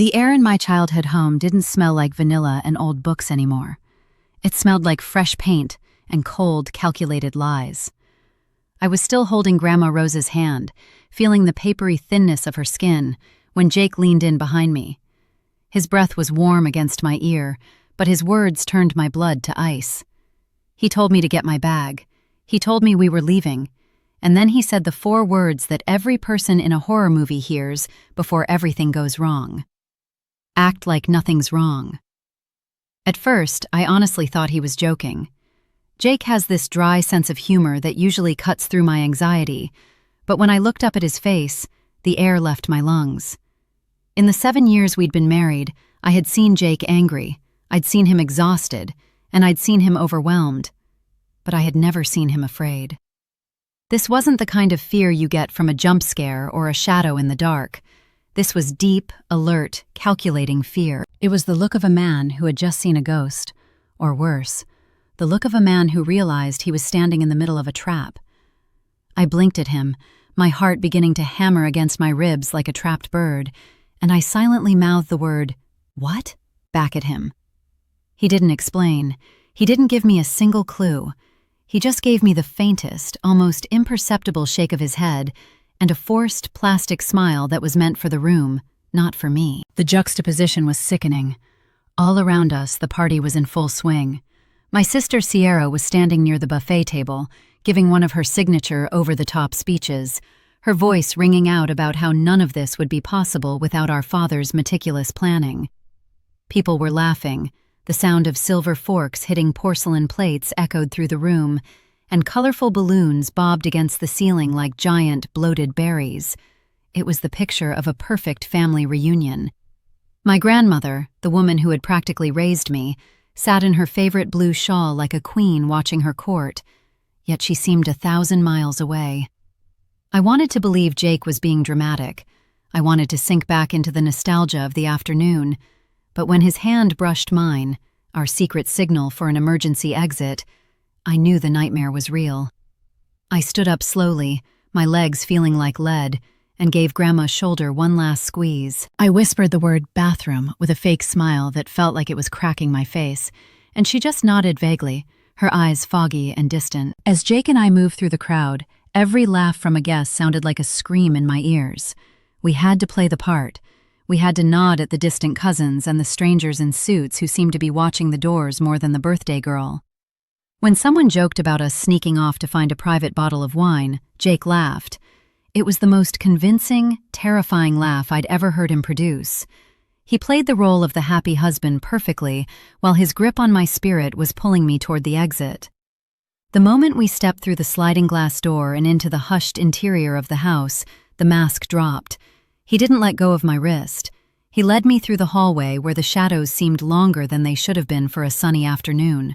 The air in my childhood home didn't smell like vanilla and old books anymore. It smelled like fresh paint and cold, calculated lies. I was still holding Grandma Rose's hand, feeling the papery thinness of her skin, when Jake leaned in behind me. His breath was warm against my ear, but his words turned my blood to ice. He told me to get my bag. He told me we were leaving. And then he said the 4 words that every person in a horror movie hears before everything goes wrong. Act like nothing's wrong. At first, I honestly thought he was joking. Jake has this dry sense of humor that usually cuts through my anxiety, but when I looked up at his face, the air left my lungs. In the 7 years we'd been married, I had seen Jake angry, I'd seen him exhausted, and I'd seen him overwhelmed, but I had never seen him afraid. This wasn't the kind of fear you get from a jump scare or a shadow in the dark. This was deep, alert, calculating fear. It was the look of a man who had just seen a ghost, or worse, the look of a man who realized he was standing in the middle of a trap. I blinked at him, my heart beginning to hammer against my ribs like a trapped bird, and I silently mouthed the word, "What?" back at him. He didn't explain. He didn't give me a single clue. He just gave me the faintest, almost imperceptible shake of his head and a forced plastic smile that was meant for the room, not for me. The juxtaposition was sickening. All around us, the party was in full swing. My sister Sierra was standing near the buffet table, giving one of her signature over-the-top speeches, her voice ringing out about how none of this would be possible without our father's meticulous planning. People were laughing. The sound of silver forks hitting porcelain plates echoed through the room, and colorful balloons bobbed against the ceiling like giant, bloated berries. It was the picture of a perfect family reunion. My grandmother, the woman who had practically raised me, sat in her favorite blue shawl like a queen watching her court, yet she seemed 1,000 miles away. I wanted to believe Jake was being dramatic. I wanted to sink back into the nostalgia of the afternoon, but when his hand brushed mine, our secret signal for an emergency exit, I knew the nightmare was real. I stood up slowly, my legs feeling like lead, and gave Grandma's shoulder one last squeeze. I whispered the word bathroom with a fake smile that felt like it was cracking my face, and she just nodded vaguely, her eyes foggy and distant. As Jake and I moved through the crowd, every laugh from a guest sounded like a scream in my ears. We had to play the part. We had to nod at the distant cousins and the strangers in suits who seemed to be watching the doors more than the birthday girl. When someone joked about us sneaking off to find a private bottle of wine, Jake laughed. It was the most convincing, terrifying laugh I'd ever heard him produce. He played the role of the happy husband perfectly, while his grip on my spirit was pulling me toward the exit. The moment we stepped through the sliding glass door and into the hushed interior of the house, the mask dropped. He didn't let go of my wrist. He led me through the hallway where the shadows seemed longer than they should have been for a sunny afternoon.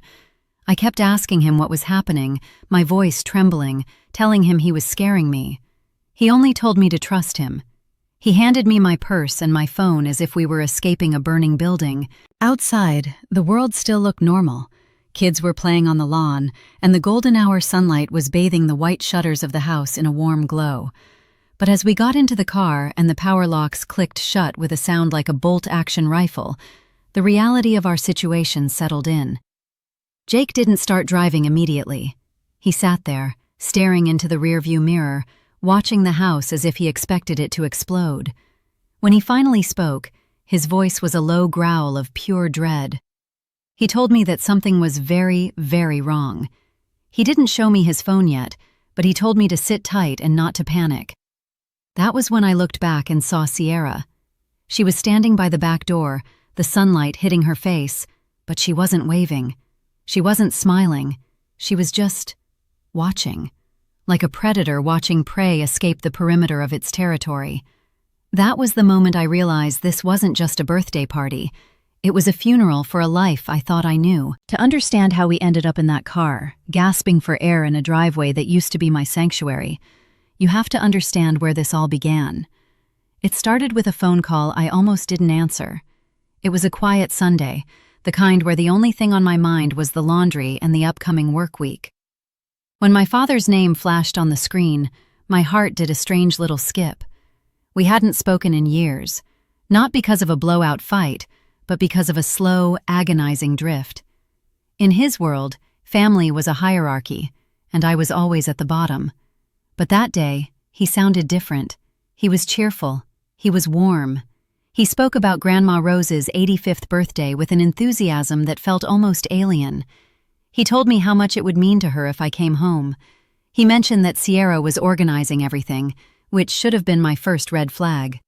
I kept asking him what was happening, my voice trembling, telling him he was scaring me. He only told me to trust him. He handed me my purse and my phone as if we were escaping a burning building. Outside, the world still looked normal. Kids were playing on the lawn, and the golden hour sunlight was bathing the white shutters of the house in a warm glow. But as we got into the car and the power locks clicked shut with a sound like a bolt-action rifle, the reality of our situation settled in. Jake didn't start driving immediately. He sat there, staring into the rearview mirror, watching the house as if he expected it to explode. When he finally spoke, his voice was a low growl of pure dread. He told me that something was very, very wrong. He didn't show me his phone yet, but he told me to sit tight and not to panic. That was when I looked back and saw Sierra. She was standing by the back door, the sunlight hitting her face, but she wasn't waving. She wasn't smiling. She was just watching, like a predator watching prey escape the perimeter of its territory. That was the moment I realized this wasn't just a birthday party. It was a funeral for a life I thought I knew. To understand how we ended up in that car, gasping for air in a driveway that used to be my sanctuary, you have to understand where this all began. It started with a phone call I almost didn't answer. It was a quiet Sunday, the kind where the only thing on my mind was the laundry and the upcoming work week. When my father's name flashed on the screen, my heart did a strange little skip. We hadn't spoken in years. Not because of a blowout fight, but because of a slow, agonizing drift. In his world, family was a hierarchy, and I was always at the bottom. But that day, he sounded different. He was cheerful. He was warm. He spoke about Grandma Rose's 85th birthday with an enthusiasm that felt almost alien. He told me how much it would mean to her if I came home. He mentioned that Sierra was organizing everything, which should have been my first red flag.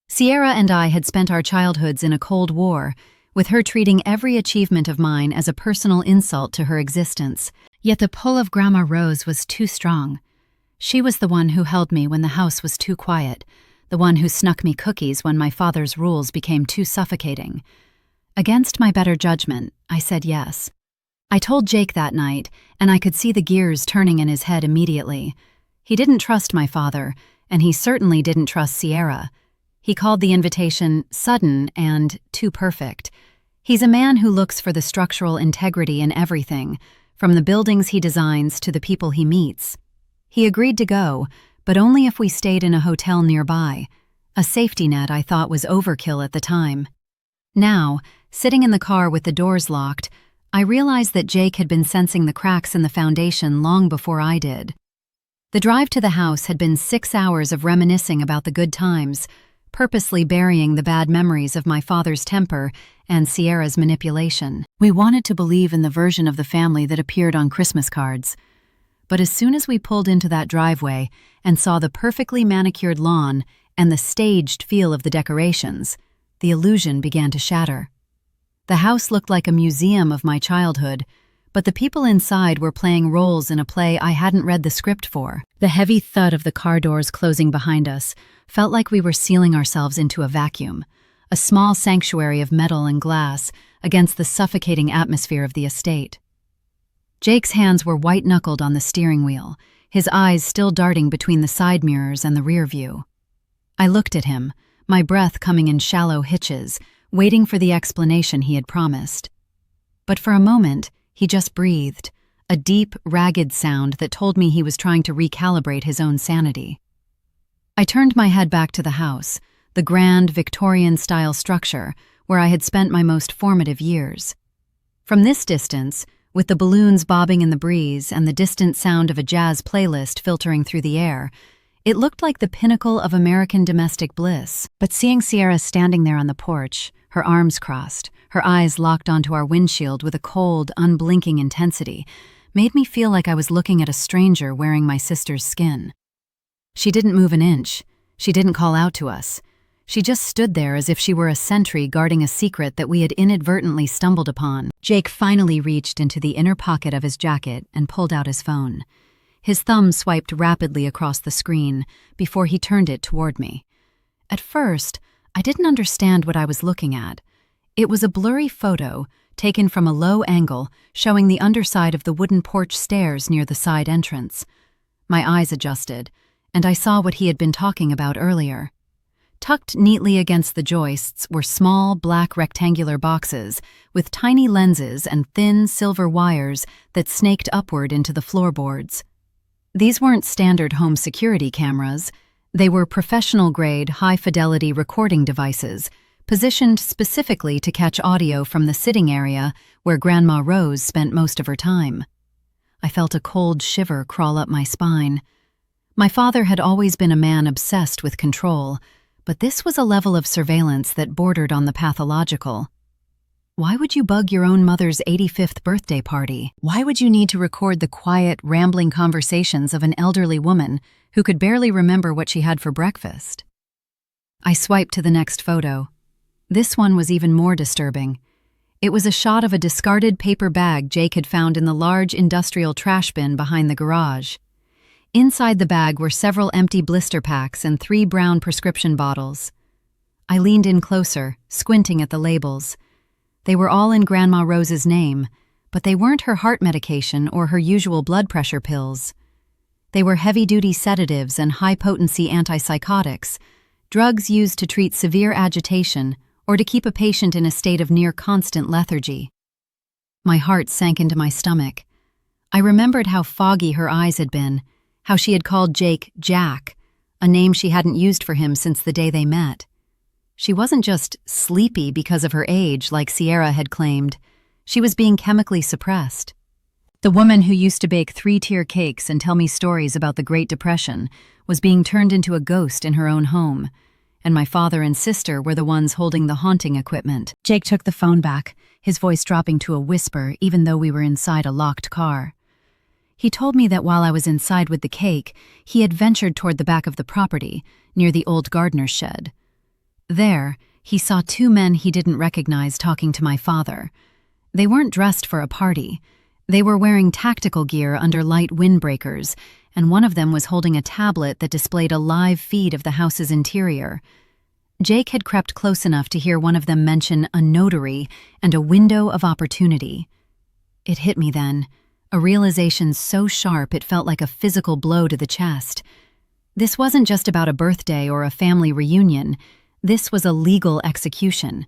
Sierra and I had spent our childhoods in a Cold War, with her treating every achievement of mine as a personal insult to her existence. Yet the pull of Grandma Rose was too strong. She was the one who held me when the house was too quiet, the one who snuck me cookies when my father's rules became too suffocating. Against my better judgment, I said yes. I told Jake that night, and I could see the gears turning in his head immediately. He didn't trust my father, and he certainly didn't trust Sierra. He called the invitation sudden and too perfect. He's a man who looks for the structural integrity in everything, from the buildings he designs to the people he meets. He agreed to go, but only if we stayed in a hotel nearby. A safety net I thought was overkill at the time. Now, sitting in the car with the doors locked, I realized that Jake had been sensing the cracks in the foundation long before I did. The drive to the house had been 6 hours of reminiscing about the good times, purposely burying the bad memories of my father's temper and Sierra's manipulation. We wanted to believe in the version of the family that appeared on Christmas cards. But as soon as we pulled into that driveway and saw the perfectly manicured lawn and the staged feel of the decorations, the illusion began to shatter. The house looked like a museum of my childhood, but the people inside were playing roles in a play I hadn't read the script for. The heavy thud of the car doors closing behind us felt like we were sealing ourselves into a vacuum, a small sanctuary of metal and glass against the suffocating atmosphere of the estate. Jake's hands were white-knuckled on the steering wheel, his eyes still darting between the side mirrors and the rear view. I looked at him, my breath coming in shallow hitches, waiting for the explanation he had promised. But for a moment, he just breathed, a deep, ragged sound that told me he was trying to recalibrate his own sanity. I turned my head back to the house, the grand Victorian-style structure where I had spent my most formative years. From this distance, with the balloons bobbing in the breeze and the distant sound of a jazz playlist filtering through the air, it looked like the pinnacle of American domestic bliss. But seeing Sierra standing there on the porch, her arms crossed, her eyes locked onto our windshield with a cold, unblinking intensity, made me feel like I was looking at a stranger wearing my sister's skin. She didn't move an inch. She didn't call out to us. She just stood there as if she were a sentry guarding a secret that we had inadvertently stumbled upon. Jake finally reached into the inner pocket of his jacket and pulled out his phone. His thumb swiped rapidly across the screen before he turned it toward me. At first, I didn't understand what I was looking at. It was a blurry photo taken from a low angle showing the underside of the wooden porch stairs near the side entrance. My eyes adjusted, and I saw what he had been talking about earlier. Tucked neatly against the joists were small, black rectangular boxes with tiny lenses and thin silver wires that snaked upward into the floorboards. These weren't standard home security cameras. They were professional-grade, high-fidelity recording devices, positioned specifically to catch audio from the sitting area where Grandma Rose spent most of her time. I felt a cold shiver crawl up my spine. My father had always been a man obsessed with control, but this was a level of surveillance that bordered on the pathological. Why would you bug your own mother's 85th birthday party? Why would you need to record the quiet, rambling conversations of an elderly woman who could barely remember what she had for breakfast? I swiped to the next photo. This one was even more disturbing. It was a shot of a discarded paper bag Jake had found in the large industrial trash bin behind the garage. Inside the bag were several empty blister packs and 3 brown prescription bottles. I leaned in closer, squinting at the labels. They were all in Grandma Rose's name, but they weren't her heart medication or her usual blood pressure pills. They were heavy-duty sedatives and high-potency antipsychotics, drugs used to treat severe agitation or to keep a patient in a state of near-constant lethargy. My heart sank into my stomach. I remembered how foggy her eyes had been, how she had called Jake Jack, a name she hadn't used for him since the day they met. She wasn't just sleepy because of her age like Sierra had claimed. She was being chemically suppressed. The woman who used to bake 3-tier cakes and tell me stories about the Great Depression was being turned into a ghost in her own home, and my father and sister were the ones holding the haunting equipment. Jake took the phone back, his voice dropping to a whisper even though we were inside a locked car. He told me that while I was inside with the cake, he had ventured toward the back of the property, near the old gardener's shed. There, he saw 2 men he didn't recognize talking to my father. They weren't dressed for a party. They were wearing tactical gear under light windbreakers, and one of them was holding a tablet that displayed a live feed of the house's interior. Jake had crept close enough to hear one of them mention a notary and a window of opportunity. It hit me then, a realization so sharp it felt like a physical blow to the chest. This wasn't just about a birthday or a family reunion. This was a legal execution.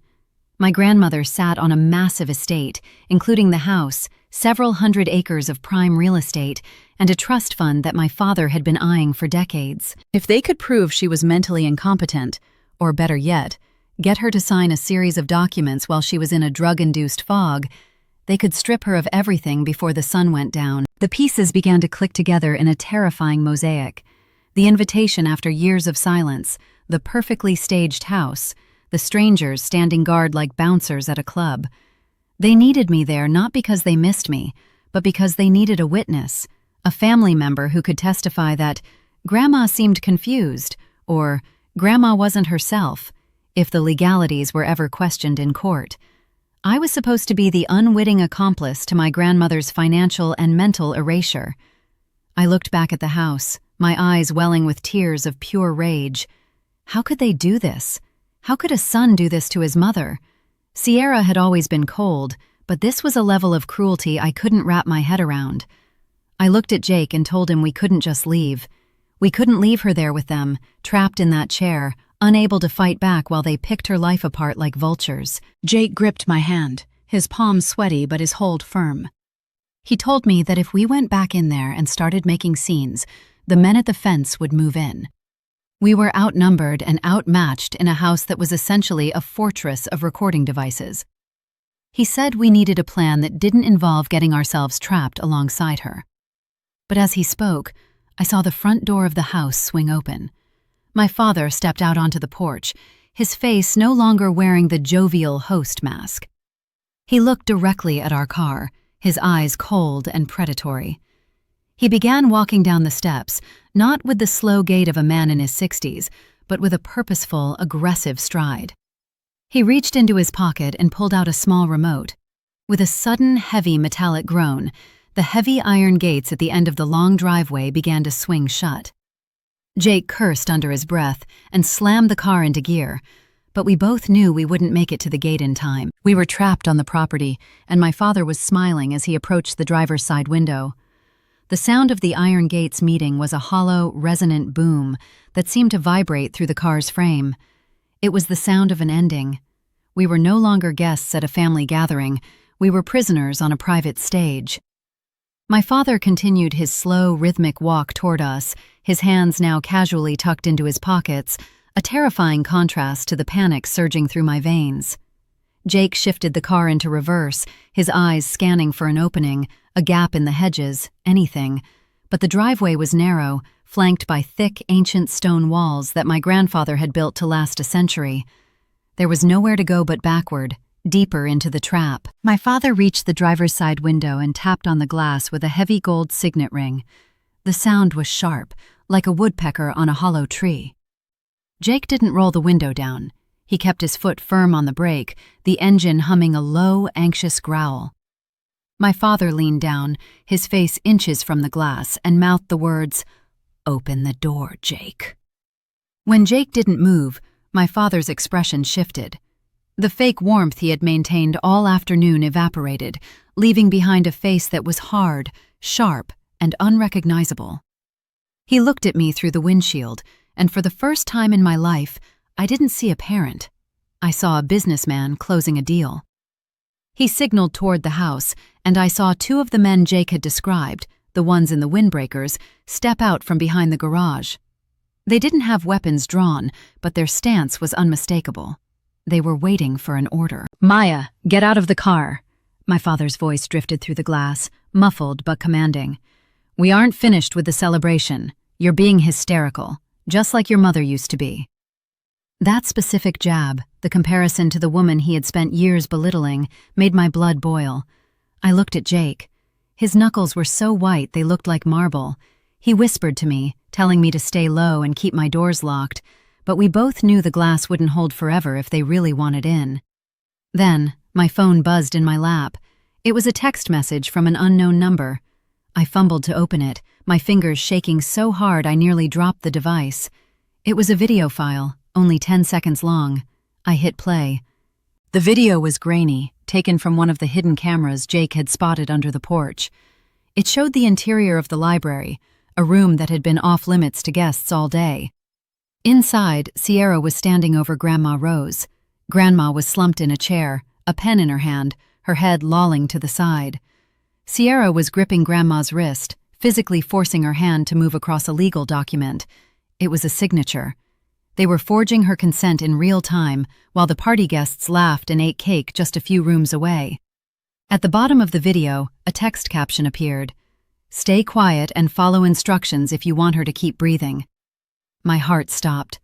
My grandmother sat on a massive estate, including the house, several hundred acres of prime real estate, and a trust fund that my father had been eyeing for decades. If they could prove she was mentally incompetent, or better yet, get her to sign a series of documents while she was in a drug-induced fog, they could strip her of everything before the sun went down. The pieces began to click together in a terrifying mosaic. The invitation after years of silence, the perfectly staged house, the strangers standing guard like bouncers at a club. They needed me there not because they missed me, but because they needed a witness, a family member who could testify that Grandma seemed confused, or Grandma wasn't herself, if the legalities were ever questioned in court. I was supposed to be the unwitting accomplice to my grandmother's financial and mental erasure. I looked back at the house, my eyes welling with tears of pure rage. How could they do this? How could a son do this to his mother? Sierra had always been cold, but this was a level of cruelty I couldn't wrap my head around. I looked at Jake and told him we couldn't just leave. We couldn't leave her there with them, trapped in that chair, unable to fight back while they picked her life apart like vultures. Jake gripped my hand, his palm sweaty but his hold firm. He told me that if we went back in there and started making scenes, the men at the fence would move in. We were outnumbered and outmatched in a house that was essentially a fortress of recording devices. He said we needed a plan that didn't involve getting ourselves trapped alongside her. But as he spoke, I saw the front door of the house swing open. My father stepped out onto the porch, his face no longer wearing the jovial host mask. He looked directly at our car, his eyes cold and predatory. He began walking down the steps, not with the slow gait of a man in his 60s, but with a purposeful, aggressive stride. He reached into his pocket and pulled out a small remote. With a sudden, heavy metallic groan, the heavy iron gates at the end of the long driveway began to swing shut. Jake cursed under his breath and slammed the car into gear, but we both knew we wouldn't make it to the gate in time. We were trapped on the property, and my father was smiling as he approached the driver's side window. The sound of the iron gates meeting was a hollow, resonant boom that seemed to vibrate through the car's frame. It was the sound of an ending. We were no longer guests at a family gathering. We were prisoners on a private stage. My father continued his slow, rhythmic walk toward us, his hands now casually tucked into his pockets, a terrifying contrast to the panic surging through my veins. Jake shifted the car into reverse, his eyes scanning for an opening, a gap in the hedges, anything. But the driveway was narrow, flanked by thick, ancient stone walls that my grandfather had built to last a century. There was nowhere to go but backward, deeper into the trap. My father reached the driver's side window and tapped on the glass with a heavy gold signet ring. The sound was sharp, like a woodpecker on a hollow tree. Jake didn't roll the window down. He kept his foot firm on the brake, the engine humming a low, anxious growl. My father leaned down, his face inches from the glass, and mouthed the words, "Open the door, Jake." When Jake didn't move, my father's expression shifted. The fake warmth he had maintained all afternoon evaporated, leaving behind a face that was hard, sharp, and unrecognizable. He looked at me through the windshield, and for the first time in my life, I didn't see a parent. I saw a businessman closing a deal. He signaled toward the house, and I saw 2 of the men Jake had described, the ones in the windbreakers, step out from behind the garage. They didn't have weapons drawn, but their stance was unmistakable. They were waiting for an order. "Maya, get out of the car." My father's voice drifted through the glass, muffled but commanding. "We aren't finished with the celebration. You're being hysterical, just like your mother used to be." That specific jab, the comparison to the woman he had spent years belittling, made my blood boil. I looked at Jake. His knuckles were so white they looked like marble. He whispered to me, telling me to stay low and keep my doors locked, but we both knew the glass wouldn't hold forever if they really wanted in. Then, my phone buzzed in my lap. It was a text message from an unknown number. I fumbled to open it, my fingers shaking so hard I nearly dropped the device. It was a video file, only 10 seconds long. I hit play. The video was grainy, taken from one of the hidden cameras Jake had spotted under the porch. It showed the interior of the library, a room that had been off-limits to guests all day. Inside, Sierra was standing over Grandma Rose. Grandma was slumped in a chair, a pen in her hand, her head lolling to the side. Sierra was gripping Grandma's wrist, physically forcing her hand to move across a legal document. It was a signature. They were forging her consent in real time, while the party guests laughed and ate cake just a few rooms away. At the bottom of the video, a text caption appeared. "Stay quiet and follow instructions if you want her to keep breathing." My heart stopped.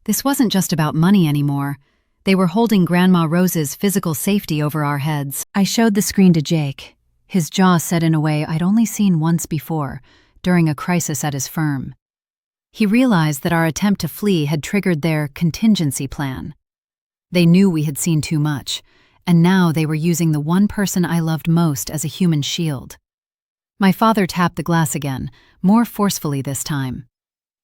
This wasn't just about money anymore. They were holding Grandma Rose's physical safety over our heads. I showed the screen to Jake, his jaw set in a way I'd only seen once before, during a crisis at his firm. He realized that our attempt to flee had triggered their contingency plan. They knew we had seen too much, and now they were using the one person I loved most as a human shield. My father tapped the glass again, more forcefully this time.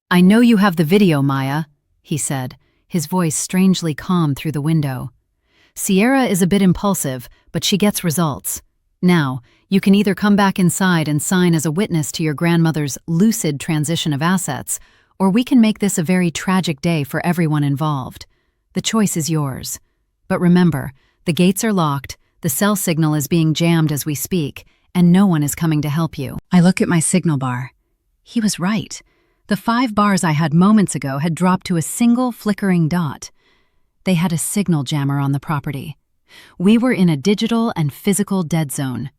"I know you have the video, Maya," he said, his voice strangely calm through the window. "Sierra is a bit impulsive, but she gets results. Now, you can either come back inside and sign as a witness to your grandmother's lucid transition of assets, or we can make this a very tragic day for everyone involved. The choice is yours. But remember, the gates are locked, the cell signal is being jammed as we speak, and no one is coming to help you." I look at my signal bar. He was right. The 5 bars I had moments ago had dropped to a single flickering dot. They had a signal jammer on the property. We were in a digital and physical dead zone.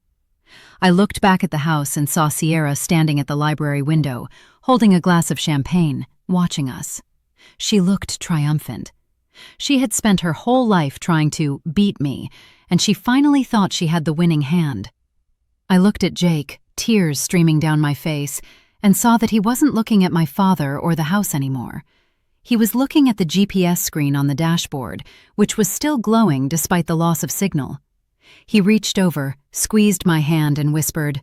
I looked back at the house and saw Sierra standing at the library window, holding a glass of champagne, watching us. She looked triumphant. She had spent her whole life trying to beat me, and she finally thought she had the winning hand. I looked at Jake, tears streaming down my face, and saw that he wasn't looking at my father or the house anymore. He was looking at the GPS screen on the dashboard, which was still glowing despite the loss of signal. He reached over, squeezed my hand, and whispered,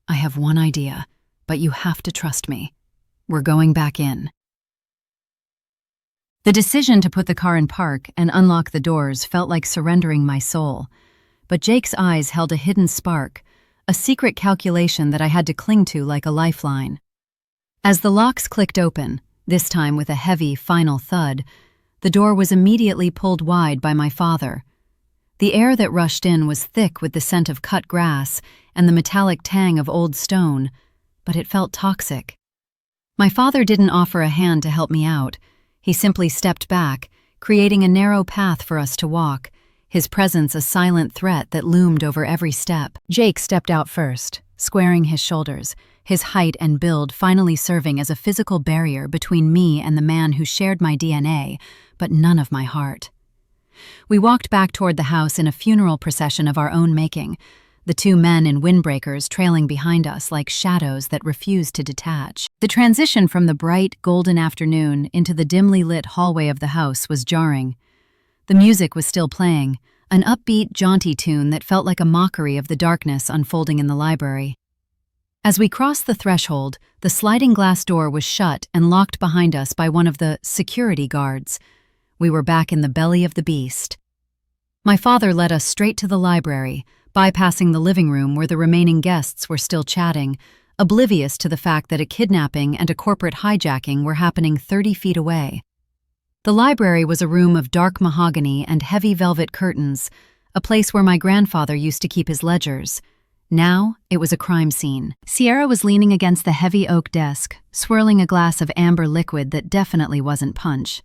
"I have one idea, but you have to trust me. We're going back in." The decision to put the car in park and unlock the doors felt like surrendering my soul. But Jake's eyes held a hidden spark, a secret calculation that I had to cling to like a lifeline. As the locks clicked open, this time with a heavy, final thud, the door was immediately pulled wide by my father. The air that rushed in was thick with the scent of cut grass and the metallic tang of old stone, but it felt toxic. My father didn't offer a hand to help me out. He simply stepped back, creating a narrow path for us to walk, his presence a silent threat that loomed over every step. Jake stepped out first, squaring his shoulders, his height and build finally serving as a physical barrier between me and the man who shared my DNA, but none of my heart. We walked back toward the house in a funeral procession of our own making, the 2 men in windbreakers trailing behind us like shadows that refused to detach. The transition from the bright, golden afternoon into the dimly lit hallway of the house was jarring. The music was still playing, an upbeat, jaunty tune that felt like a mockery of the darkness unfolding in the library. As we crossed the threshold, the sliding glass door was shut and locked behind us by one of the security guards. We were back in the belly of the beast. My father led us straight to the library, bypassing the living room where the remaining guests were still chatting, oblivious to the fact that a kidnapping and a corporate hijacking were happening 30 feet away. The library was a room of dark mahogany and heavy velvet curtains, a place where my grandfather used to keep his ledgers. Now, it was a crime scene. Sierra was leaning against the heavy oak desk, swirling a glass of amber liquid that definitely wasn't punch.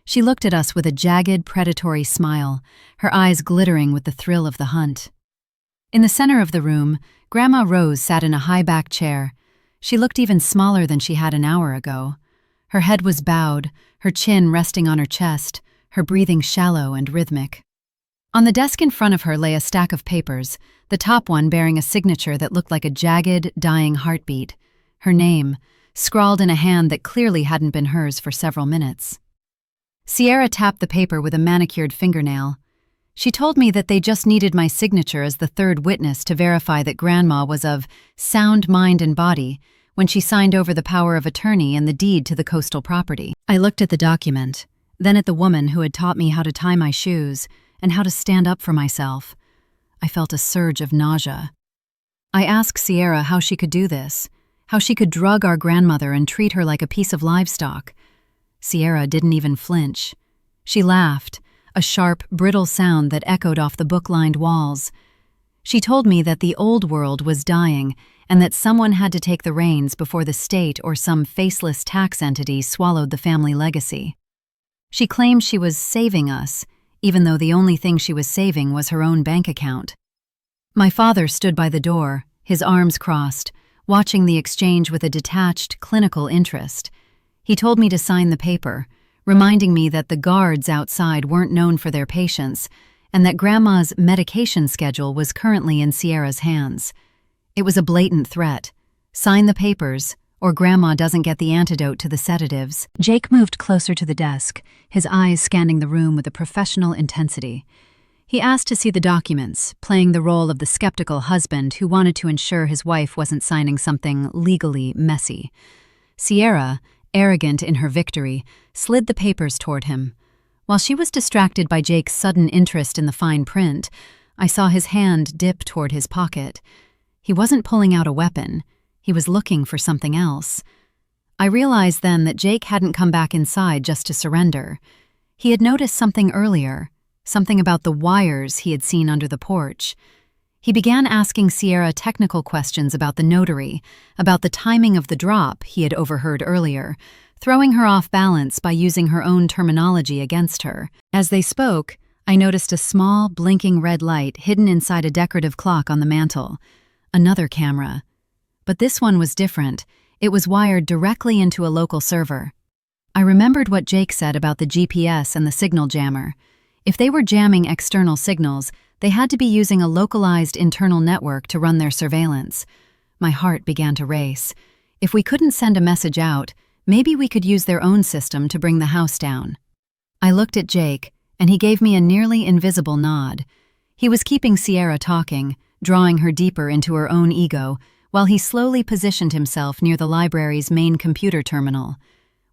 She looked at us with a jagged, predatory smile, her eyes glittering with the thrill of the hunt. In the center of the room, Grandma Rose sat in a high-back chair. She looked even smaller than she had an hour ago. Her head was bowed, her chin resting on her chest, her breathing shallow and rhythmic. On the desk in front of her lay a stack of papers, the top one bearing a signature that looked like a jagged, dying heartbeat. Her name, scrawled in a hand that clearly hadn't been hers for several minutes. Sierra tapped the paper with a manicured fingernail. She told me that they just needed my signature as the third witness to verify that Grandma was of sound mind and body when she signed over the power of attorney and the deed to the coastal property. I looked at the document, then at the woman who had taught me how to tie my shoes and how to stand up for myself. I felt a surge of nausea. I asked Sierra how she could do this, how she could drug our grandmother and treat her like a piece of livestock. Sierra didn't even flinch. She laughed, a sharp, brittle sound that echoed off the book-lined walls. She told me that the old world was dying and that someone had to take the reins before the state or some faceless tax entity swallowed the family legacy. She claimed she was saving us, even though the only thing she was saving was her own bank account. My father stood by the door, his arms crossed, watching the exchange with a detached, clinical interest. He told me to sign the paper, reminding me that the guards outside weren't known for their patience and that Grandma's medication schedule was currently in Sierra's hands. It was a blatant threat. Sign the papers, or Grandma doesn't get the antidote to the sedatives. Jake moved closer to the desk, his eyes scanning the room with a professional intensity. He asked to see the documents, playing the role of the skeptical husband who wanted to ensure his wife wasn't signing something legally messy. Sierra, arrogant in her victory, slid the papers toward him. While she was distracted by Jake's sudden interest in the fine print, I saw his hand dip toward his pocket. He wasn't pulling out a weapon. He was looking for something else. I realized then that Jake hadn't come back inside just to surrender. He had noticed something earlier, something about the wires he had seen under the porch. He began asking Sierra technical questions about the notary, about the timing of the drop he had overheard earlier, throwing her off balance by using her own terminology against her. As they spoke, I noticed a small, blinking red light hidden inside a decorative clock on the mantel. Another camera. But this one was different. It was wired directly into a local server. I remembered what Jake said about the GPS and the signal jammer. If they were jamming external signals, they had to be using a localized internal network to run their surveillance. My heart began to race. If we couldn't send a message out, maybe we could use their own system to bring the house down. I looked at Jake, and he gave me a nearly invisible nod. He was keeping Sierra talking, drawing her deeper into her own ego, while he slowly positioned himself near the library's main computer terminal.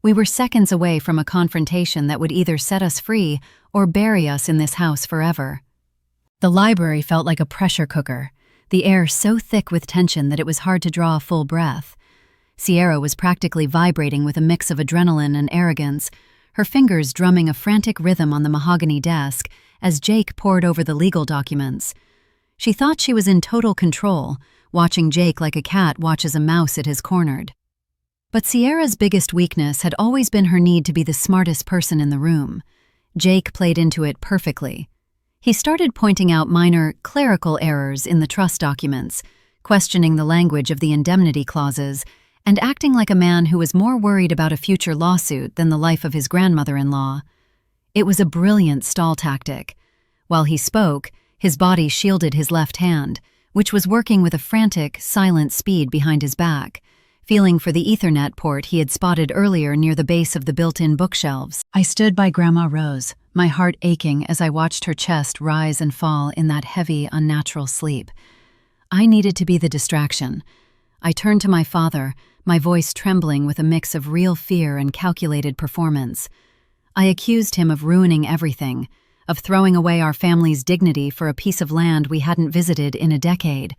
We were seconds away from a confrontation that would either set us free or bury us in this house forever. The library felt like a pressure cooker, the air so thick with tension that it was hard to draw a full breath. Sierra was practically vibrating with a mix of adrenaline and arrogance, her fingers drumming a frantic rhythm on the mahogany desk as Jake pored over the legal documents. She thought she was in total control, watching Jake like a cat watches a mouse it has cornered. But Sierra's biggest weakness had always been her need to be the smartest person in the room. Jake played into it perfectly. He started pointing out minor clerical errors in the trust documents, questioning the language of the indemnity clauses, and acting like a man who was more worried about a future lawsuit than the life of his grandmother-in-law. It was a brilliant stall tactic. While he spoke, his body shielded his left hand, which was working with a frantic, silent speed behind his back, feeling for the Ethernet port he had spotted earlier near the base of the built-in bookshelves. I stood by Grandma Rose, my heart aching as I watched her chest rise and fall in that heavy, unnatural sleep. I needed to be the distraction. I turned to my father, my voice trembling with a mix of real fear and calculated performance. I accused him of ruining everything, of throwing away our family's dignity for a piece of land we hadn't visited in a decade.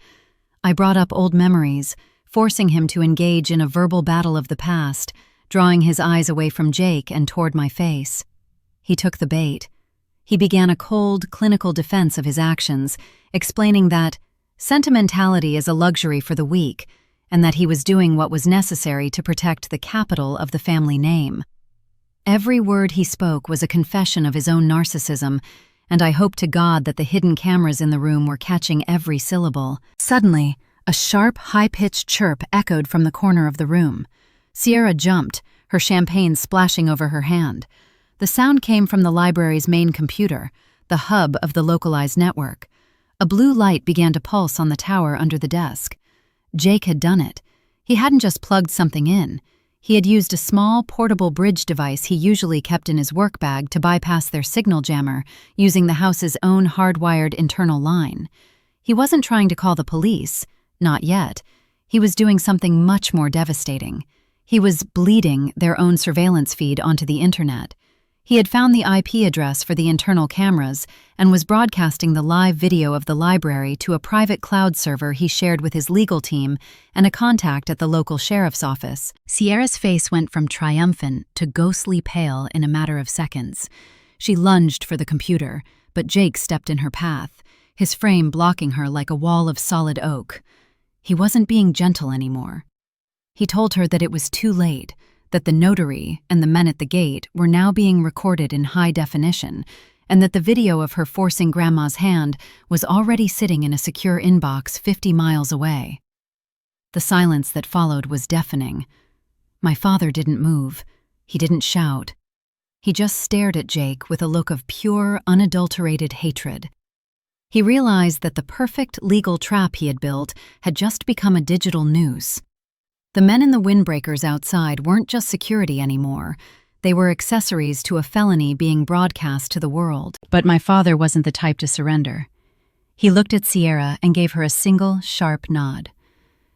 I brought up old memories, forcing him to engage in a verbal battle of the past, drawing his eyes away from Jake and toward my face. He took the bait. He began a cold, clinical defense of his actions, explaining that sentimentality is a luxury for the weak, and that he was doing what was necessary to protect the capital of the family name. Every word he spoke was a confession of his own narcissism, and I hoped to God that the hidden cameras in the room were catching every syllable. Suddenly, a sharp, high-pitched chirp echoed from the corner of the room. Sierra jumped, her champagne splashing over her hand. The sound came from the library's main computer, the hub of the localized network. A blue light began to pulse on the tower under the desk. Jake had done it. He hadn't just plugged something in. He had used a small, portable bridge device he usually kept in his work bag to bypass their signal jammer, using the house's own hardwired internal line. He wasn't trying to call the police, not yet. He was doing something much more devastating. He was bleeding their own surveillance feed onto the internet. He had found the IP address for the internal cameras and was broadcasting the live video of the library to a private cloud server he shared with his legal team and a contact at the local sheriff's office. Sierra's face went from triumphant to ghostly pale in a matter of seconds. She lunged for the computer, but Jake stepped in her path, his frame blocking her like a wall of solid oak. He wasn't being gentle anymore. He told her that it was too late, that the notary and the men at the gate were now being recorded in high definition, and that the video of her forcing Grandma's hand was already sitting in a secure inbox 50 miles away. The silence that followed was deafening. My father didn't move. He didn't shout. He just stared at Jake with a look of pure, unadulterated hatred. He realized that the perfect legal trap he had built had just become a digital noose. The men in the windbreakers outside weren't just security anymore. They were accessories to a felony being broadcast to the world. But my father wasn't the type to surrender. He looked at Sierra and gave her a single, sharp nod.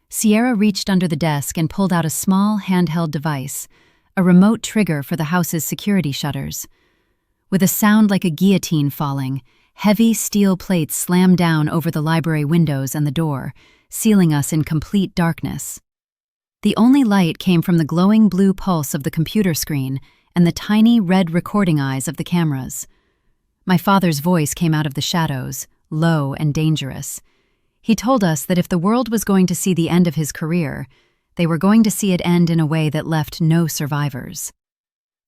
Sierra reached under the desk and pulled out a small, handheld device, a remote trigger for the house's security shutters. With a sound like a guillotine falling, heavy steel plates slammed down over the library windows and the door, sealing us in complete darkness. The only light came from the glowing blue pulse of the computer screen and the tiny red recording eyes of the cameras. My father's voice came out of the shadows, low and dangerous. He told us that if the world was going to see the end of his career, they were going to see it end in a way that left no survivors.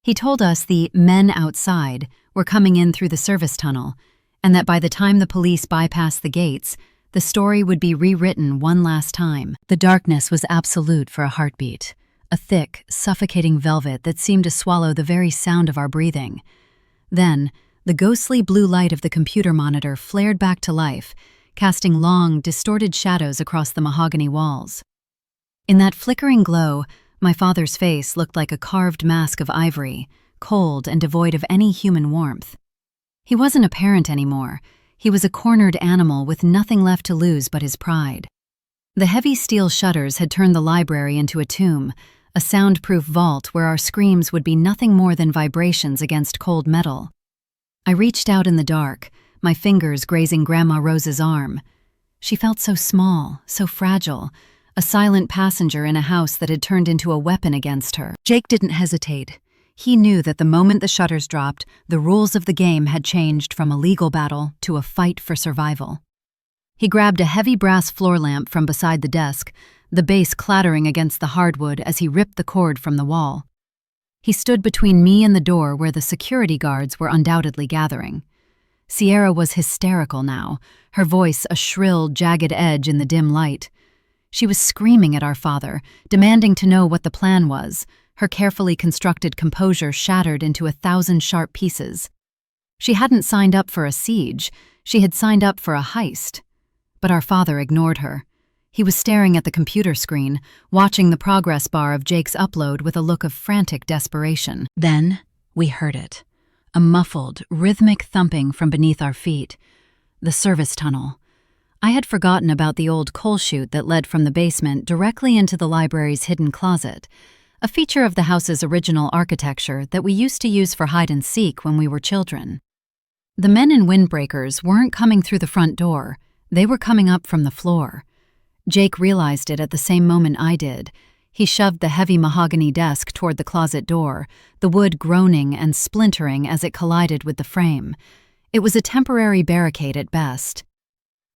He told us the men outside were coming in through the service tunnel, and that by the time the police bypassed the gates, the story would be rewritten one last time. The darkness was absolute for a heartbeat, a thick, suffocating velvet that seemed to swallow the very sound of our breathing. Then, the ghostly blue light of the computer monitor flared back to life, casting long, distorted shadows across the mahogany walls. In that flickering glow, my father's face looked like a carved mask of ivory, cold and devoid of any human warmth. He wasn't a parent anymore. He was a cornered animal with nothing left to lose but his pride. The heavy steel shutters had turned the library into a tomb, a soundproof vault where our screams would be nothing more than vibrations against cold metal. I reached out in the dark, my fingers grazing Grandma Rose's arm. She felt so small, so fragile, a silent passenger in a house that had turned into a weapon against her. Jake didn't hesitate. He knew that the moment the shutters dropped, the rules of the game had changed from a legal battle to a fight for survival. He grabbed a heavy brass floor lamp from beside the desk, the base clattering against the hardwood as he ripped the cord from the wall. He stood between me and the door where the security guards were undoubtedly gathering. Sierra was hysterical now, her voice a shrill, jagged edge in the dim light. She was screaming at our father, demanding to know what the plan was, her carefully constructed composure shattered into 1,000 sharp pieces. She hadn't signed up for a siege, she had signed up for a heist. But our father ignored her. He was staring at the computer screen, watching the progress bar of Jake's upload with a look of frantic desperation. Then, we heard it. A muffled, rhythmic thumping from beneath our feet. The service tunnel. I had forgotten about the old coal chute that led from the basement directly into the library's hidden closet, a feature of the house's original architecture that we used to use for hide-and-seek when we were children. The men in windbreakers weren't coming through the front door, they were coming up from the floor. Jake realized it at the same moment I did. He shoved the heavy mahogany desk toward the closet door, the wood groaning and splintering as it collided with the frame. It was a temporary barricade at best.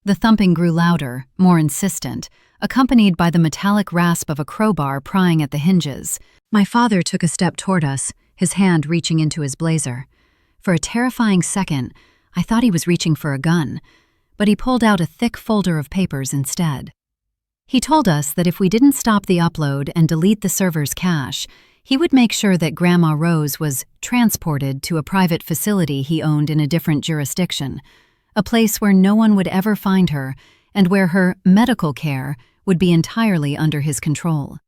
The thumping grew louder, more insistent, accompanied by the metallic rasp of a crowbar prying at the hinges. My father took a step toward us, his hand reaching into his blazer. For a terrifying second, I thought he was reaching for a gun, but he pulled out a thick folder of papers instead. He told us that if we didn't stop the upload and delete the server's cache, he would make sure that Grandma Rose was transported to a private facility he owned in a different jurisdiction, a place where no one would ever find her and where her medical care would be entirely under his control.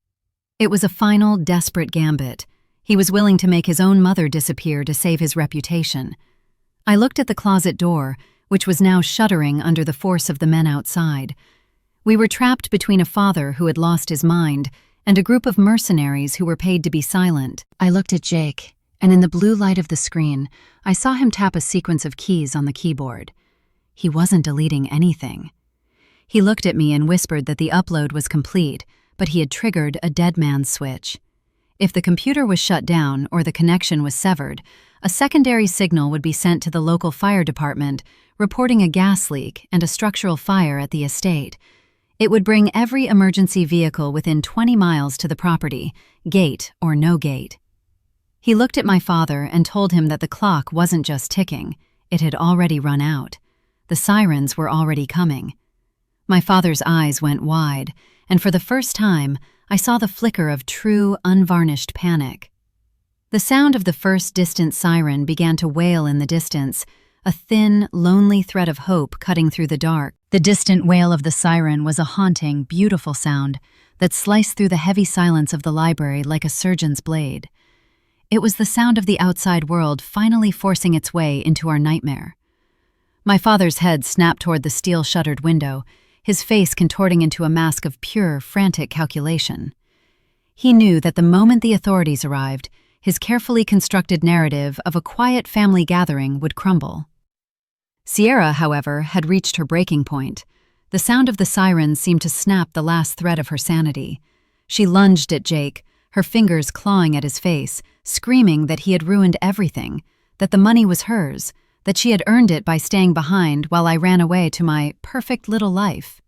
It was a final, desperate gambit. He was willing to make his own mother disappear to save his reputation. I looked at the closet door, which was now shuddering under the force of the men outside. We were trapped between a father who had lost his mind and a group of mercenaries who were paid to be silent. I looked at Jake, and in the blue light of the screen, I saw him tap a sequence of keys on the keyboard. He wasn't deleting anything. He looked at me and whispered that the upload was complete, but he had triggered a dead man's switch. If the computer was shut down or the connection was severed, a secondary signal would be sent to the local fire department, reporting a gas leak and a structural fire at the estate. It would bring every emergency vehicle within 20 miles to the property, gate or no gate. He looked at my father and told him that the clock wasn't just ticking, it had already run out. The sirens were already coming. My father's eyes went wide, and for the first time, I saw the flicker of true, unvarnished panic. The sound of the first distant siren began to wail in the distance, a thin, lonely thread of hope cutting through the dark. The distant wail of the siren was a haunting, beautiful sound that sliced through the heavy silence of the library like a surgeon's blade. It was the sound of the outside world finally forcing its way into our nightmare. My father's head snapped toward the steel-shuttered window, his face contorting into a mask of pure, frantic calculation. He knew that the moment the authorities arrived, his carefully constructed narrative of a quiet family gathering would crumble. Sierra, however, had reached her breaking point. The sound of the sirens seemed to snap the last thread of her sanity. She lunged at Jake, her fingers clawing at his face, screaming that he had ruined everything, that the money was hers, that she had earned it by staying behind while I ran away to my perfect little life.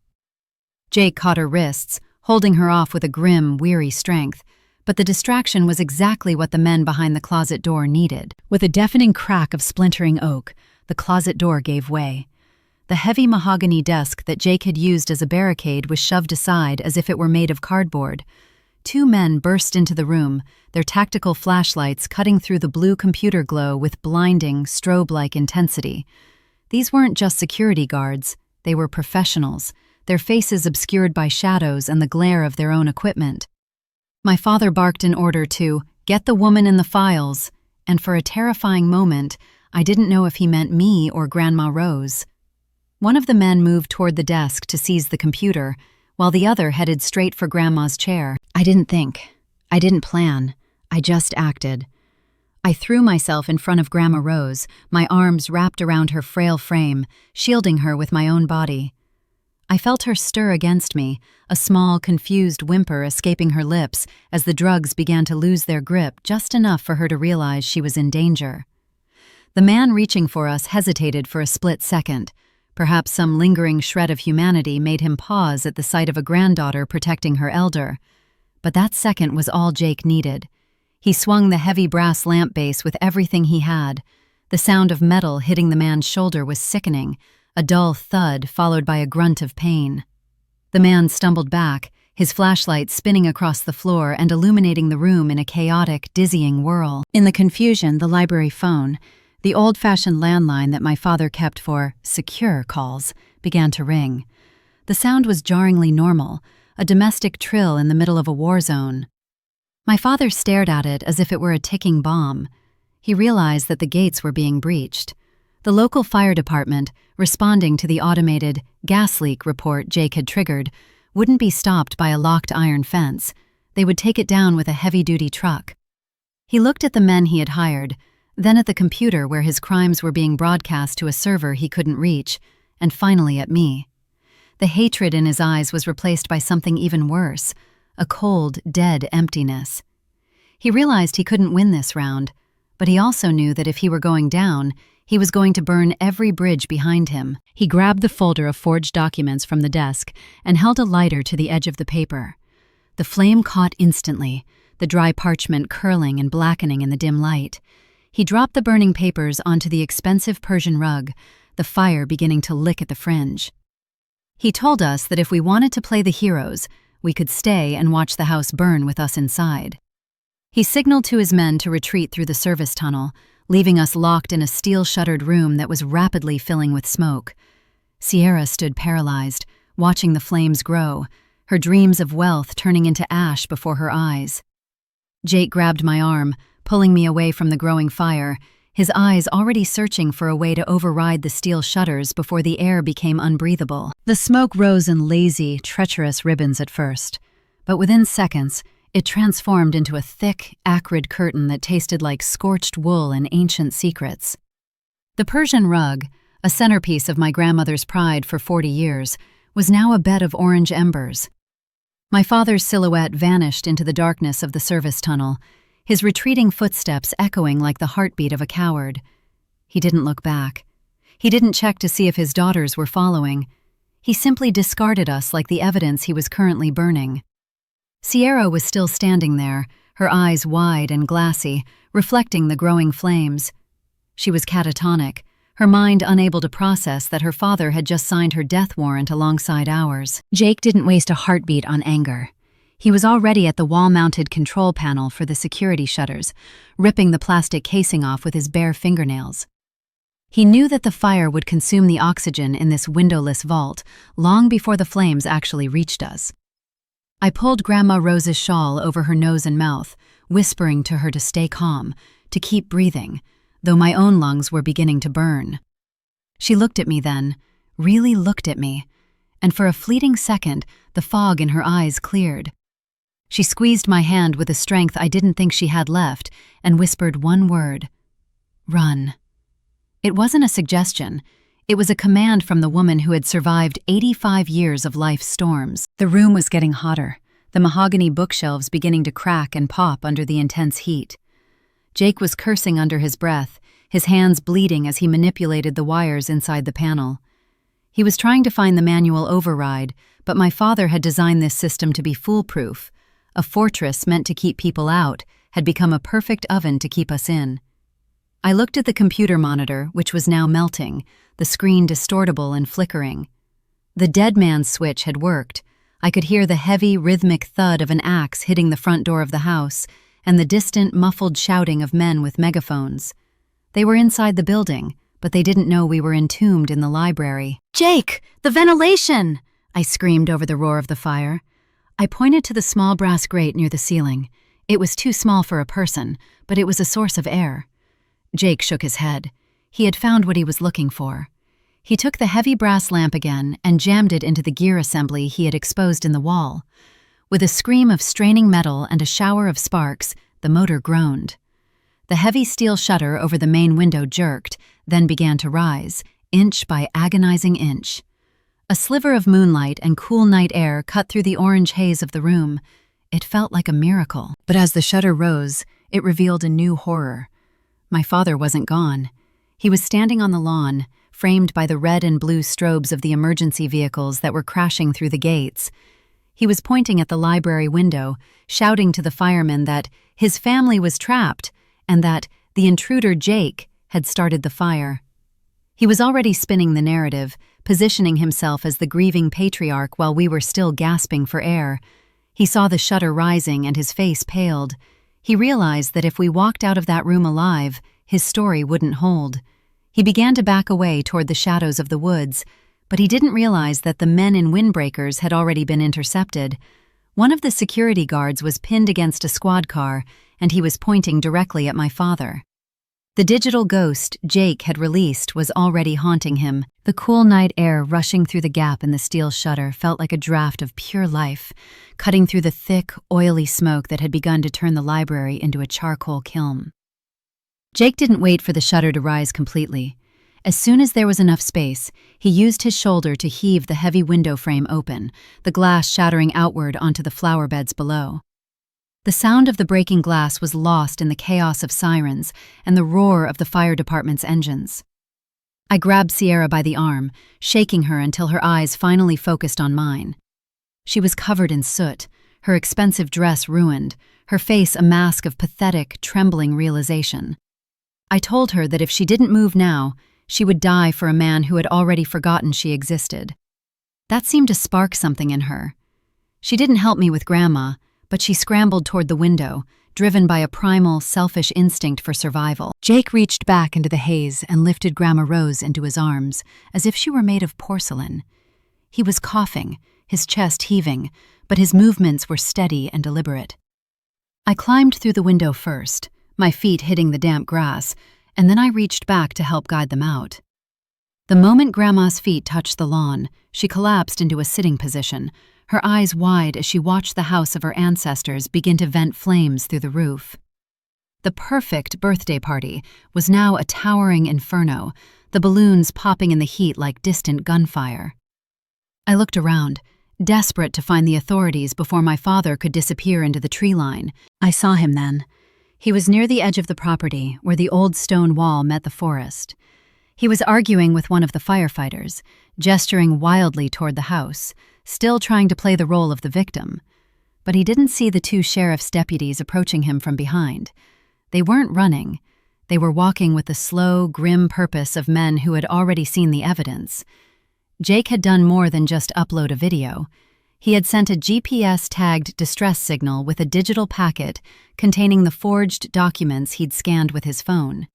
Jake caught her wrists, holding her off with a grim, weary strength, but the distraction was exactly what the men behind the closet door needed. With a deafening crack of splintering oak, the closet door gave way. The heavy mahogany desk that Jake had used as a barricade was shoved aside as if it were made of cardboard. Two men burst into the room, their tactical flashlights cutting through the blue computer glow with blinding, strobe-like intensity. These weren't just security guards, they were professionals, their faces obscured by shadows and the glare of their own equipment. My father barked an order to get the woman in the files, and for a terrifying moment, I didn't know if he meant me or Grandma Rose. One of the men moved toward the desk to seize the computer, while the other headed straight for Grandma's chair. I didn't think. I didn't plan. I just acted. I threw myself in front of Grandma Rose, my arms wrapped around her frail frame, shielding her with my own body. I felt her stir against me, a small, confused whimper escaping her lips as the drugs began to lose their grip just enough for her to realize she was in danger. The man reaching for us hesitated for a split second. Perhaps some lingering shred of humanity made him pause at the sight of a granddaughter protecting her elder. But that second was all Jake needed. He swung the heavy brass lamp base with everything he had. The sound of metal hitting the man's shoulder was sickening, a dull thud followed by a grunt of pain. The man stumbled back, his flashlight spinning across the floor and illuminating the room in a chaotic, dizzying whirl. In the confusion, the library phone, the old-fashioned landline that my father kept for secure calls, began to ring. The sound was jarringly normal, a domestic trill in the middle of a war zone. My father stared at it as if it were a ticking bomb. He realized that the gates were being breached. The local fire department, responding to the automated gas leak report Jake had triggered, wouldn't be stopped by a locked iron fence. They would take it down with a heavy-duty truck. He looked at the men he had hired, then at the computer where his crimes were being broadcast to a server he couldn't reach, and finally at me. The hatred in his eyes was replaced by something even worse, a cold, dead emptiness. He realized he couldn't win this round, but he also knew that if he were going down, he was going to burn every bridge behind him. He grabbed the folder of forged documents from the desk and held a lighter to the edge of the paper. The flame caught instantly. the dry parchment curling and blackening in the dim light. He dropped the burning papers onto the expensive Persian rug, the fire beginning to lick at the fringe. He told us that if we wanted to play the heroes, we could stay and watch the house burn with us inside. He signaled to his men to retreat through the service tunnel, leaving us locked in a steel-shuttered room that was rapidly filling with smoke. Sierra stood paralyzed, watching the flames grow, her dreams of wealth turning into ash before her eyes. Jake grabbed my arm, pulling me away from the growing fire, his eyes already searching for a way to override the steel shutters before the air became unbreathable. The smoke rose in lazy, treacherous ribbons at first, but within seconds, it transformed into a thick, acrid curtain that tasted like scorched wool and ancient secrets. The Persian rug, a centerpiece of my grandmother's pride for 40 years, was now a bed of orange embers. My father's silhouette vanished into the darkness of the service tunnel, his retreating footsteps echoing like the heartbeat of a coward. He didn't look back. He didn't check to see if his daughters were following. He simply discarded us like the evidence he was currently burning. Sierra was still standing there, her eyes wide and glassy, reflecting the growing flames. She was catatonic, her mind unable to process that her father had just signed her death warrant alongside ours. Jake didn't waste a heartbeat on anger. He was already at the wall-mounted control panel for the security shutters, ripping the plastic casing off with his bare fingernails. He knew that the fire would consume the oxygen in this windowless vault long before the flames actually reached us. I pulled Grandma Rose's shawl over her nose and mouth, whispering to her to stay calm, to keep breathing, though my own lungs were beginning to burn. She looked at me then, really looked at me, and for a fleeting second, the fog in her eyes cleared. She squeezed my hand with a strength I didn't think she had left and whispered one word: "Run." It wasn't a suggestion. It was a command from the woman who had survived 85 years of life's storms. The room was getting hotter, the mahogany bookshelves beginning to crack and pop under the intense heat. Jake was cursing under his breath, his hands bleeding as he manipulated the wires inside the panel. He was trying to find the manual override, but my father had designed this system to be foolproof. A fortress meant to keep people out had become a perfect oven to keep us in. I looked at the computer monitor, which was now melting, the screen distortable and flickering. The dead man's switch had worked. I could hear the heavy, rhythmic thud of an axe hitting the front door of the house and the distant, muffled shouting of men with megaphones. They were inside the building, but they didn't know we were entombed in the library. "Jake, the ventilation!" I screamed over the roar of the fire. I pointed to the small brass grate near the ceiling. It was too small for a person, but it was a source of air. Jake shook his head. He had found what he was looking for. He took the heavy brass lamp again and jammed it into the gear assembly he had exposed in the wall. With a scream of straining metal and a shower of sparks, the motor groaned. The heavy steel shutter over the main window jerked, then began to rise, inch by agonizing inch. A sliver of moonlight and cool night air cut through the orange haze of the room. It felt like a miracle. But as the shutter rose, it revealed a new horror. My father wasn't gone. He was standing on the lawn, framed by the red and blue strobes of the emergency vehicles that were crashing through the gates. He was pointing at the library window, shouting to the firemen that his family was trapped and that the intruder, Jake, had started the fire. He was already spinning the narrative, positioning himself as the grieving patriarch while we were still gasping for air. He saw the shutter rising and his face paled. He realized that if we walked out of that room alive, his story wouldn't hold. He began to back away toward the shadows of the woods, but he didn't realize that the men in windbreakers had already been intercepted. One of the security guards was pinned against a squad car, and he was pointing directly at my father. The digital ghost Jake had released was already haunting him. The cool night air rushing through the gap in the steel shutter felt like a draft of pure life, cutting through the thick, oily smoke that had begun to turn the library into a charcoal kiln. Jake didn't wait for the shutter to rise completely. As soon as there was enough space, he used his shoulder to heave the heavy window frame open, the glass shattering outward onto the flower beds below. The sound of the breaking glass was lost in the chaos of sirens and the roar of the fire department's engines. I grabbed Sierra by the arm, shaking her until her eyes finally focused on mine. She was covered in soot, her expensive dress ruined, her face a mask of pathetic, trembling realization. I told her that if she didn't move now, she would die for a man who had already forgotten she existed. That seemed to spark something in her. She didn't help me with Grandma, but she scrambled toward the window, driven by a primal, selfish instinct for survival. Jake reached back into the haze and lifted Grandma Rose into his arms, as if she were made of porcelain. He was coughing, his chest heaving, but his movements were steady and deliberate. I climbed through the window first, my feet hitting the damp grass, and then I reached back to help guide them out. The moment Grandma's feet touched the lawn, she collapsed into a sitting position, her eyes wide as she watched the house of her ancestors begin to vent flames through the roof. The perfect birthday party was now a towering inferno, the balloons popping in the heat like distant gunfire. I looked around, desperate to find the authorities before my father could disappear into the tree line. I saw him then. He was near the edge of the property, where the old stone wall met the forest. He was arguing with one of the firefighters, gesturing wildly toward the house, still trying to play the role of the victim. But he didn't see the two sheriff's deputies approaching him from behind. They weren't running. They were walking with the slow, grim purpose of men who had already seen the evidence. Jake had done more than just upload a video. He had sent a GPS-tagged distress signal with a digital packet containing the forged documents he'd scanned with his phone.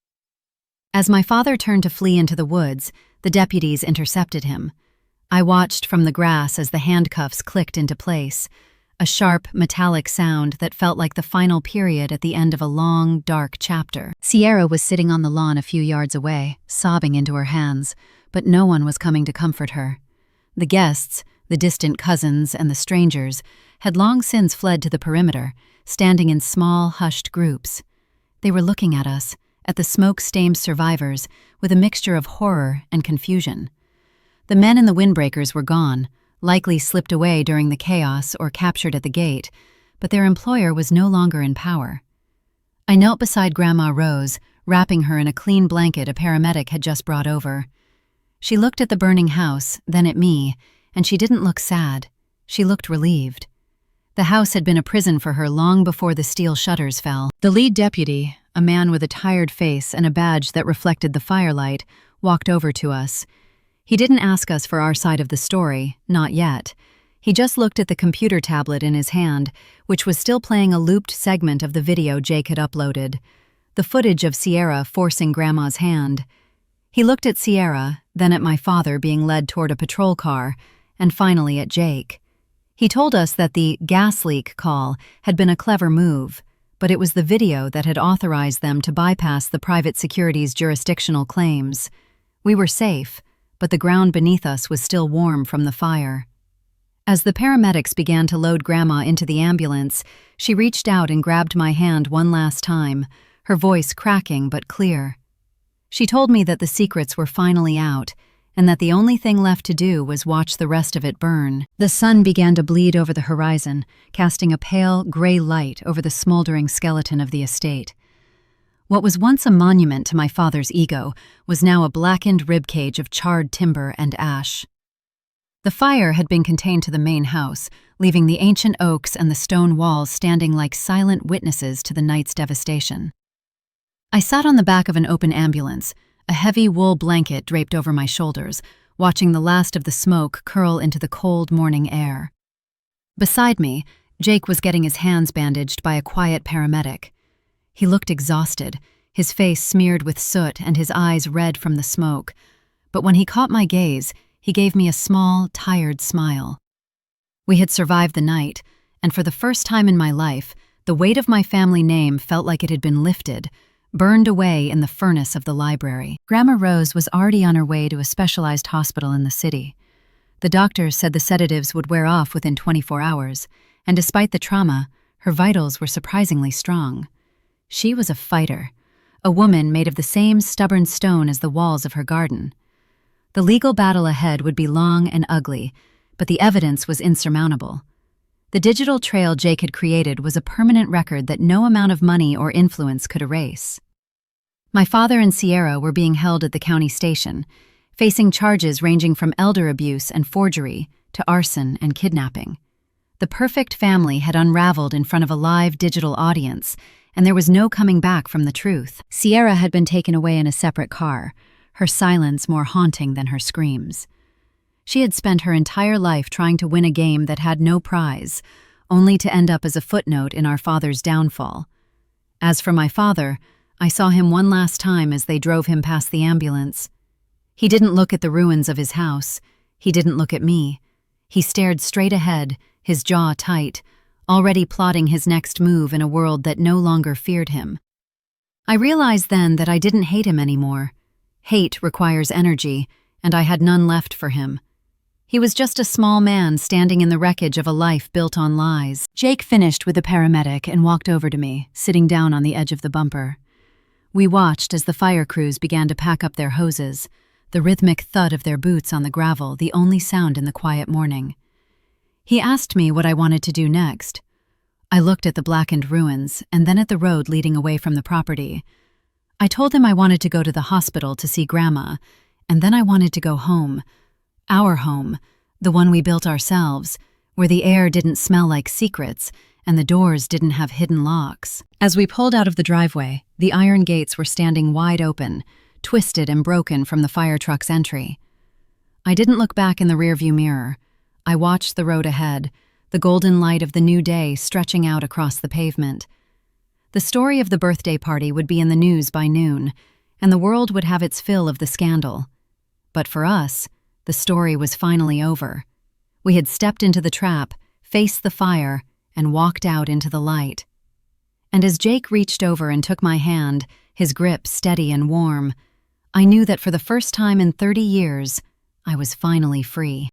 As my father turned to flee into the woods, the deputies intercepted him. I watched from the grass as the handcuffs clicked into place, a sharp, metallic sound that felt like the final period at the end of a long, dark chapter. Sierra was sitting on the lawn a few yards away, sobbing into her hands, but no one was coming to comfort her. The guests, the distant cousins and the strangers, had long since fled to the perimeter, standing in small, hushed groups. They were looking at us, at the smoke-stained survivors, with a mixture of horror and confusion. The men in the windbreakers were gone, likely slipped away during the chaos or captured at the gate, but their employer was no longer in power. I knelt beside Grandma Rose, wrapping her in a clean blanket a paramedic had just brought over. She looked at the burning house, then at me, and she didn't look sad. She looked relieved. The house had been a prison for her long before the steel shutters fell. The lead deputy, a man with a tired face and a badge that reflected the firelight, walked over to us. He didn't ask us for our side of the story, not yet. He just looked at the computer tablet in his hand, which was still playing a looped segment of the video Jake had uploaded, the footage of Sierra forcing Grandma's hand. He looked at Sierra, then at my father being led toward a patrol car, and finally at Jake. He told us that the gas leak call had been a clever move, but it was the video that had authorized them to bypass the private security's jurisdictional claims. We were safe, but the ground beneath us was still warm from the fire. As the paramedics began to load Grandma into the ambulance, she reached out and grabbed my hand one last time, her voice cracking but clear. She told me that the secrets were finally out, and that the only thing left to do was watch the rest of it burn. The sun began to bleed over the horizon, casting a pale, gray light over the smoldering skeleton of the estate. What was once a monument to my father's ego was now a blackened ribcage of charred timber and ash. The fire had been contained to the main house, leaving the ancient oaks and the stone walls standing like silent witnesses to the night's devastation. I sat on the back of an open ambulance, a heavy wool blanket draped over my shoulders, watching the last of the smoke curl into the cold morning air. Beside me, Jake was getting his hands bandaged by a quiet paramedic. He looked exhausted, his face smeared with soot and his eyes red from the smoke. But when he caught my gaze, he gave me a small, tired smile. We had survived the night, and for the first time in my life, the weight of my family name felt like it had been lifted, burned away in the furnace of the library. Grandma Rose was already on her way to a specialized hospital in the city. The doctors said the sedatives would wear off within 24 hours, and despite the trauma, her vitals were surprisingly strong. She was a fighter, a woman made of the same stubborn stone as the walls of her garden. The legal battle ahead would be long and ugly, but the evidence was insurmountable. The digital trail Jake had created was a permanent record that no amount of money or influence could erase. My father and Sierra were being held at the county station, facing charges ranging from elder abuse and forgery to arson and kidnapping. The perfect family had unraveled in front of a live digital audience, and there was no coming back from the truth. Sierra had been taken away in a separate car, her silence more haunting than her screams. She had spent her entire life trying to win a game that had no prize, only to end up as a footnote in our father's downfall. As for my father, I saw him one last time as they drove him past the ambulance. He didn't look at the ruins of his house. He didn't look at me. He stared straight ahead, his jaw tight, already plotting his next move in a world that no longer feared him. I realized then that I didn't hate him anymore. Hate requires energy, and I had none left for him. He was just a small man standing in the wreckage of a life built on lies. Jake finished with the paramedic and walked over to me, sitting down on the edge of the bumper. We watched as the fire crews began to pack up their hoses, the rhythmic thud of their boots on the gravel the only sound in the quiet morning. He asked me what I wanted to do next. I looked at the blackened ruins and then at the road leading away from the property. I told him I wanted to go to the hospital to see Grandma, and then I wanted to go home. Our home, the one we built ourselves, where the air didn't smell like secrets and the doors didn't have hidden locks. As we pulled out of the driveway, the iron gates were standing wide open, twisted and broken from the fire truck's entry. I didn't look back in the rearview mirror. I watched the road ahead, the golden light of the new day stretching out across the pavement. The story of the birthday party would be in the news by noon, and the world would have its fill of the scandal. But for us, the story was finally over. We had stepped into the trap, faced the fire, and walked out into the light. And as Jake reached over and took my hand, his grip steady and warm, I knew that for the first time in 30 years, I was finally free.